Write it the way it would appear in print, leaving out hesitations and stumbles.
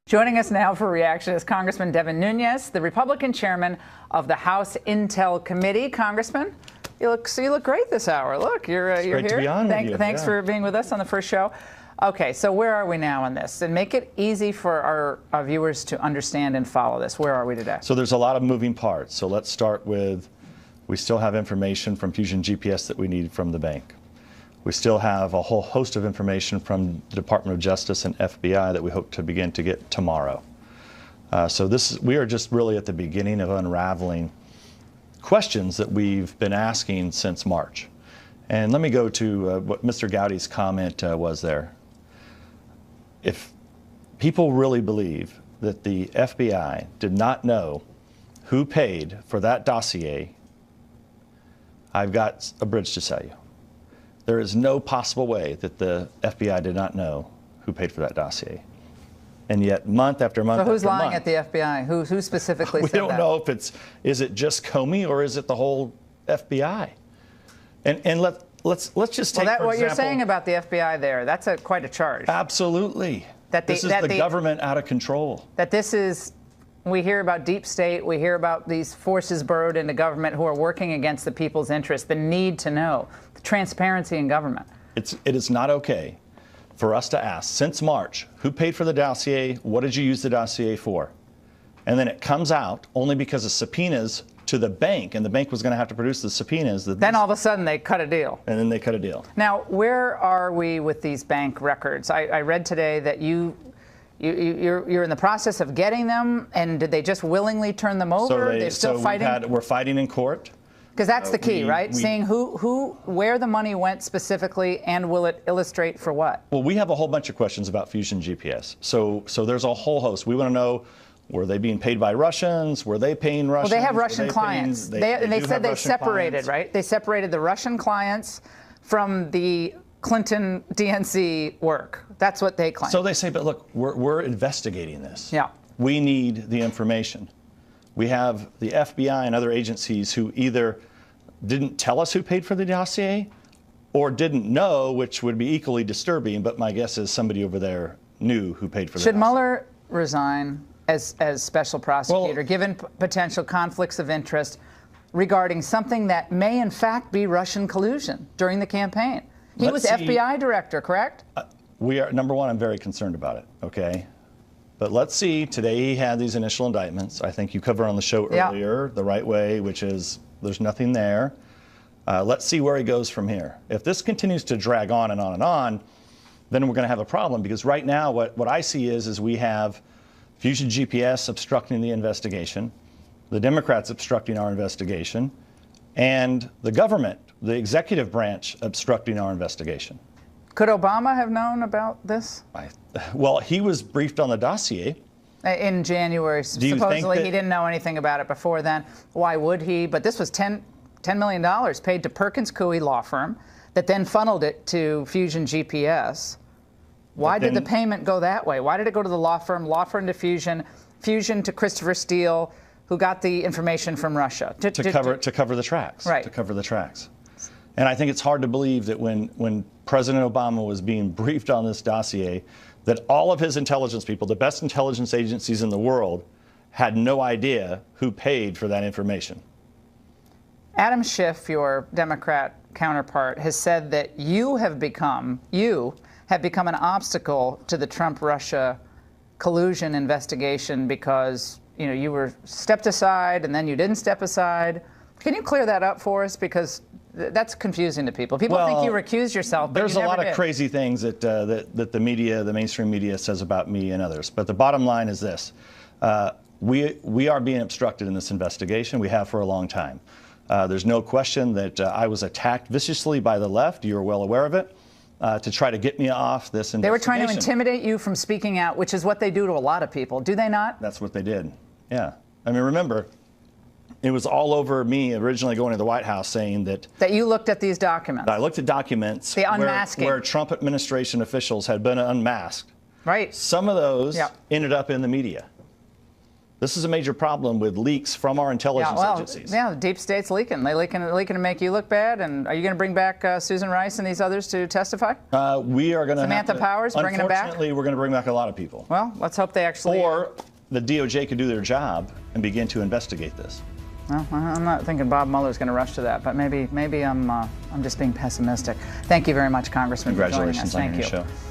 Joining us now for reaction is Congressman Devin Nunes, the Republican chairman of the House Intel Committee. Congressman, you look great this hour. Look, you're here. Great to be on with you. Thanks for being with us on the first show. Okay, so where are we now on this? And make it easy for our viewers to understand and follow this. Where are we today? So there's a lot of moving parts. So let's start with, we still have information from Fusion GPS that we need from the bank. We still have a whole host of information from the Department of Justice and FBI that we hope to begin to get tomorrow. We are just really at the beginning of unraveling questions that we've been asking since March. And let me go to what Mr. Gowdy's comment was there. If people really believe that the FBI did not know who paid for that dossier, I've got a bridge to sell you. There is no possible way that the FBI did not know who paid for that dossier. And yet, month after month So who's lying at the FBI? Who specifically said that? We don't know if is it just Comey or is it the whole FBI? And let's just take, well, for what example, you're saying about the FBI there, that's quite a charge. Absolutely. This is the government out of control. That this is, we hear about deep state, we hear about these forces burrowed into government who are working against the people's interests, the need to know, the transparency in government. It is not okay for us to ask, since March, who paid for the dossier, what did you use the dossier for? And then it comes out only because of subpoenas to the bank, and the bank was going to have to produce the subpoenas. Then all of a sudden they cut a deal. And then they cut a deal. Now, where are we with these bank records? I read today that you're in the process of getting them, and did they just willingly turn them over? They're still fighting? We're fighting in court. Because that's the key, right? Seeing where the money went specifically, and will it illustrate for what? Well, we have a whole bunch of questions about Fusion GPS. So there's a whole host. We want to know, were they being paid by Russians? Were they paying Russians? Well, they have Russian clients. They said they separated, right? They separated the Russian clients from the Clinton DNC work. That's what they claim. So they say, but look, we're investigating this. Yeah. We need the information. We have the FBI and other agencies who either didn't tell us who paid for the dossier or didn't know, which would be equally disturbing, but my guess is somebody over there knew who paid for the dossier. Should Mueller resign as special prosecutor, given potential conflicts of interest regarding something that may in fact be Russian collusion during the campaign? He was FBI director, correct? Number one, I'm very concerned about it, okay? But let's see, today he had these initial indictments. I think you covered on the show earlier the right way, which is there's nothing there. Let's see where he goes from here. If this continues to drag on and on and on, then we're going to have a problem, because right now what I see is we have Fusion GPS obstructing the investigation, the Democrats obstructing our investigation, and the government, the executive branch, obstructing our investigation. Could Obama have known about this? Well, he was briefed on the dossier. In January, supposedly he didn't know anything about it before then. Why would he? But this was $10 million paid to Perkins Coie law firm that then funneled it to Fusion GPS. Why did the payment go that way? Why did it go to the law firm to Fusion, Fusion to Christopher Steele, who got the information from Russia? To cover the tracks. Right. To cover the tracks. And I think it's hard to believe that when President Obama was being briefed on this dossier, that all of his intelligence people, the best intelligence agencies in the world, had no idea who paid for that information. Adam Schiff, your Democrat counterpart, has said that you have become an obstacle to the Trump-Russia collusion investigation because you were stepped aside and then you didn't step aside. Can you clear that up for us? Because that's confusing to people. People think you recused yourself, but there's you a never lot of crazy things that the media, the mainstream media, says about me and others. But the bottom line is this: we are being obstructed in this investigation. We have for a long time. There's no question that I was attacked viciously by the left. You're well aware of it. To try to get me off this investigation. They were trying to intimidate you from speaking out, which is what they do to a lot of people. Do they not? That's what they did. Yeah. I mean, remember, it was all over me originally going to the White House saying that you looked at these documents. I looked at documents where Trump administration officials had been unmasked. Right. Some of those ended up in the media. This is a major problem with leaks from our intelligence agencies. Yeah, the deep state's leaking. They're leaking to make you look bad. And are you going to bring back Susan Rice and these others to testify? We are going to Samantha Powers, bringing them back? Unfortunately, we're going to bring back a lot of people. Well, let's hope they actually... Or the DOJ could do their job and begin to investigate this. Well, I'm not thinking Bob Mueller's going to rush to that, but maybe I'm just being pessimistic. Thank you very much, Congressman, for joining us. Congratulations on your Thank you. show.